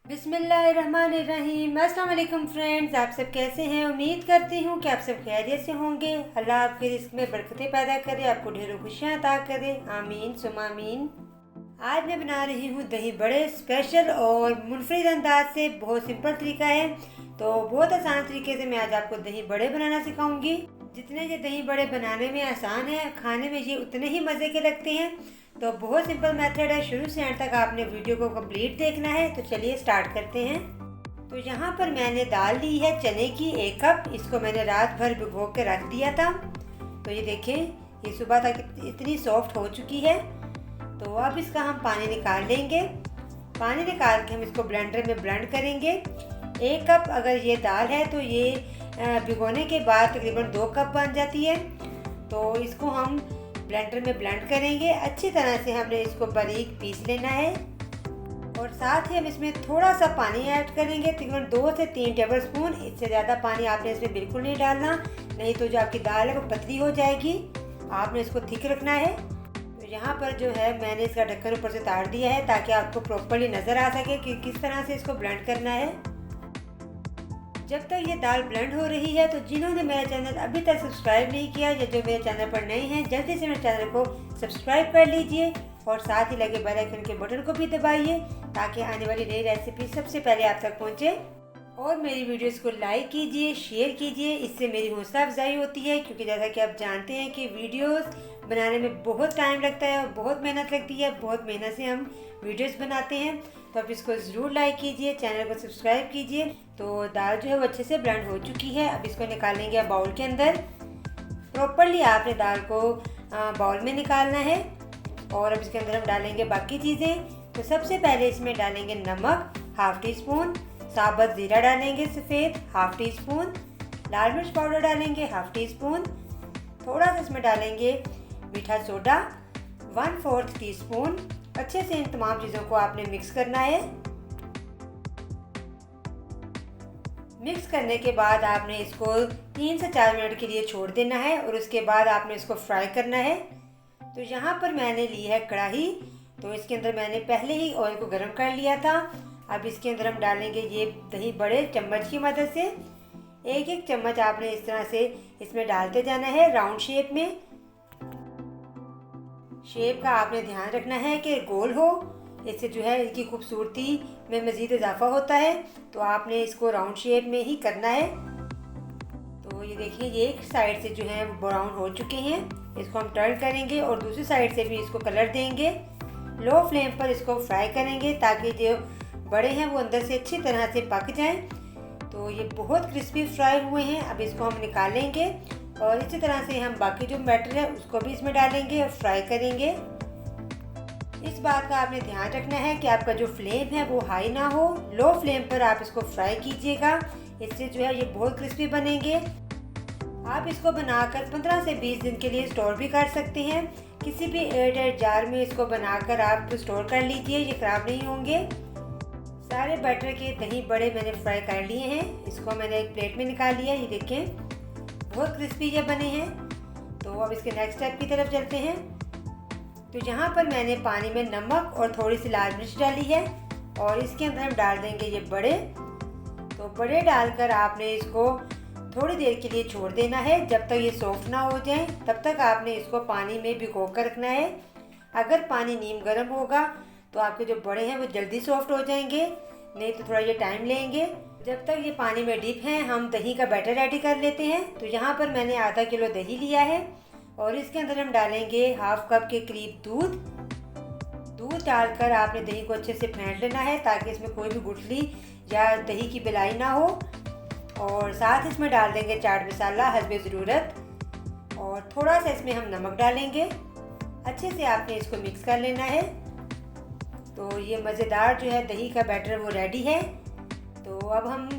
बिस्मिल्लाहिर्रहमानिर्रहीम। अस्सलाम वालेकुम फ्रेंड्स, आप सब कैसे हैं? उम्मीद करती हूँ कि आप सब खैरियत से होंगे। अल्लाह आपके रिस्क में बरकतें पैदा करे, आपको ढेरों खुशियाँ अता करे। आमीन सुम आमीन। आज मैं बना रही हूँ दही बड़े स्पेशल और मुनफरिद अंदाज से। बहुत सिंपल तरीका है, तो बहुत आसान तरीके से मैं आज आपको दही बड़े बनाना सिखाऊंगी। जितने ये दही बड़े बनाने में आसान है, खाने में ये उतने ही मज़े के लगते हैं। तो बहुत सिंपल मेथड है, शुरू से एंड तक आपने वीडियो को कंप्लीट देखना है। तो चलिए स्टार्ट करते हैं। तो यहाँ पर मैंने दाल ली है चने की 1 कप। इसको मैंने रात भर भिगो के रख दिया था। तो ये देखें, ये सुबह तक इतनी सॉफ्ट हो चुकी है। तो अब इसका हम पानी निकाल लेंगे। पानी निकाल के हम इसको ब्लेंडर में ब्लेंड करेंगे। 1 कप अगर ये दाल है तो ये भिगोने के बाद तकरीबन 2 कप बन जाती है। तो इसको हम ब्लेंडर में ब्लेंड करेंगे। अच्छी तरह से हमने इसको बारीक पीस लेना है और साथ ही हम इसमें थोड़ा सा पानी ऐड करेंगे, तकरीबन 2 से 3 टेबल स्पून। इससे ज़्यादा पानी आपने इसमें बिल्कुल नहीं डालना, नहीं तो जो आपकी दाल है वो पतली हो जाएगी। आपने इसको थिक रखना है। तो यहाँ पर जो है मैंने इसका ढक्कन ऊपर से उतार दिया है ताकि आपको प्रॉपर्ली नज़र आ सके कि किस तरह से इसको ब्लेंड करना है। जब तक ये दाल ब्लेंड हो रही है, तो जिन्होंने मेरा चैनल अभी तक सब्सक्राइब नहीं किया या जो मेरे चैनल पर नए हैं, जल्दी से मेरे चैनल को सब्सक्राइब कर लीजिए और साथ ही लगे बेल आइकन के बटन को भी दबाइए ताकि आने वाली नई रेसिपी सबसे पहले आप तक पहुंचे। और मेरी वीडियोस को लाइक कीजिए, शेयर कीजिए, इससे मेरी हौसला अफजाई होती है। क्योंकि जैसा कि आप जानते हैं कि वीडियोस बनाने में बहुत टाइम लगता है और बहुत मेहनत लगती है। बहुत मेहनत से हम वीडियोस बनाते हैं। तो आप इसको ज़रूर लाइक कीजिए, चैनल को सब्सक्राइब कीजिए। तो दाल जो है वो अच्छे से ब्लेंड हो चुकी है। अब इसको निकालेंगे बाउल के अंदर। प्रॉपर्ली आपने दाल को बाउल में निकालना है। और अब इसके अंदर हम डालेंगे बाकी चीज़ें। तो सबसे पहले इसमें डालेंगे नमक 1/2 टी स्पून, साबुत ज़ीरा डालेंगे सफ़ेद 1/2 टी स्पून, लाल मिर्च पाउडर डालेंगे 1/2 टी स्पून, थोड़ा सा इसमें डालेंगे मीठा सोडा 1/4 टी स्पून। अच्छे से इन तमाम चीज़ों को आपने मिक्स करना है। मिक्स करने के बाद आपने इसको 3 से 4 मिनट के लिए छोड़ देना है और उसके बाद आपने इसको फ्राई करना है। तो यहाँ पर मैंने ली है कढ़ाई। तो इसके अंदर मैंने पहले ही ऑयल को गर्म कर लिया था। अब इसके अंदर हम डालेंगे ये दही बड़े चम्मच की मदद से। एक एक चम्मच आपने इस तरह से इसमें डालते जाना है राउंड शेप में। शेप का आपने ध्यान रखना है कि गोल हो, इससे जो है इसकी खूबसूरती में मज़ीद इजाफा होता है। तो आपने इसको राउंड शेप में ही करना है। तो ये देखिए, ये एक साइड से जो है ब्राउन हो चुके हैं। इसको हम टर्न करेंगे और दूसरी साइड से भी इसको कलर देंगे। लो फ्लेम पर इसको फ्राई करेंगे ताकि जो बड़े हैं वो अंदर से अच्छी तरह से पक जाएं। तो ये बहुत क्रिस्पी फ्राई हुए हैं। अब इसको हम निकालेंगे और इसी तरह से हम बाकी जो बैटर है उसको भी इसमें डालेंगे और फ्राई करेंगे। इस बात का आपने ध्यान रखना है कि आपका जो फ्लेम है वो हाई ना हो, लो फ्लेम पर आप इसको फ्राई कीजिएगा। इससे जो है ये बहुत क्रिस्पी बनेंगे। आप इसको बनाकर 15 से 20 दिन के लिए स्टोर भी कर सकते हैं। किसी भी एयरटाइट जार में इसको बनाकर आप स्टोर कर लीजिए, ये ख़राब नहीं होंगे। सारे बैटर के दही बड़े मैंने फ्राई कर लिए हैं। इसको मैंने एक प्लेट में निकाल लिया। ये देखें, बहुत क्रिस्पी ये बने हैं। तो अब इसके नेक्स्ट स्टेप की तरफ चलते हैं। तो यहाँ पर मैंने पानी में नमक और थोड़ी सी लाल मिर्च डाली है और इसके अंदर हम डाल देंगे ये बड़े। तो बड़े डालकर आपने इसको थोड़ी देर के लिए छोड़ देना है। जब तक ये सॉफ्ट ना हो जाए तब तक आपने इसको पानी में भिगो कर रखना है। अगर पानी नीम गर्म होगा तो आपके जो बड़े हैं वो जल्दी सॉफ्ट हो जाएंगे, नहीं तो थोड़ा ये टाइम लेंगे। जब तक ये पानी में डिप हैं, हम दही का बैटर रेडी कर लेते हैं। तो यहाँ पर मैंने आधा किलो दही लिया है और इसके अंदर हम डालेंगे 1/2 कप के करीब दूध डालकर आपने दही को अच्छे से फेंट लेना है ताकि इसमें कोई भी गुठली या दही की बिलाई ना हो। और साथ इसमें डाल देंगे चाट मसाला हस्बे ज़रूरत और थोड़ा सा इसमें हम नमक डालेंगे। अच्छे से आपने इसको मिक्स कर लेना है। तो ये मज़ेदार जो है दही का बैटर वो रेडी है। तो अब हम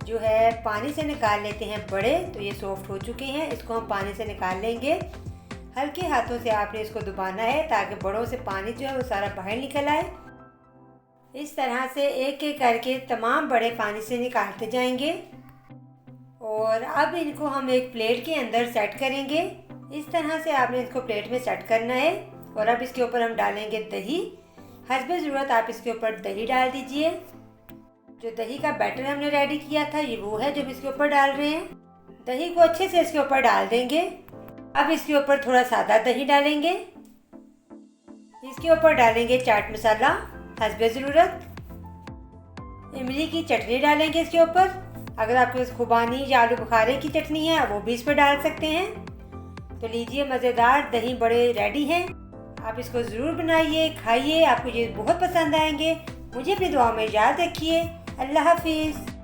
जो है पानी से निकाल लेते हैं बड़े। तो ये सॉफ्ट हो चुके हैं, इसको हम पानी से निकाल लेंगे। हल्के हाथों से आपने इसको दबाना है ताकि बड़ों से पानी जो है वो सारा बाहर निकल आए। इस तरह से एक एक करके तमाम बड़े पानी से निकालते जाएंगे और अब इनको हम एक प्लेट के अंदर सेट करेंगे। इस तरह से आपने इसको प्लेट में सेट करना है। और अब इसके ऊपर हम डालेंगे दही। हस्बे ज़रूरत आप इसके ऊपर दही डाल दीजिए। जो दही का बैटर हमने रेडी किया था ये वो है जो हम इसके ऊपर डाल रहे हैं। दही को अच्छे से इसके ऊपर डाल देंगे। अब इसके ऊपर थोड़ा सादा दही डालेंगे। इसके ऊपर डालेंगे चाट मसाला हस्बे ज़रूरत। इमली की चटनी डालेंगे इसके ऊपर। अगर आपके पास खुबानी या आलू बुखारे की चटनी है वो भी इस पर डाल सकते हैं। तो लीजिए, मज़ेदार दही बड़े रेडी हैं। आप इसको ज़रूर बनाइए, खाइए, आपको ये बहुत पसंद आएंगे। मुझे अपनी दुआ में याद रखिए। अल्लाह हाफिज़।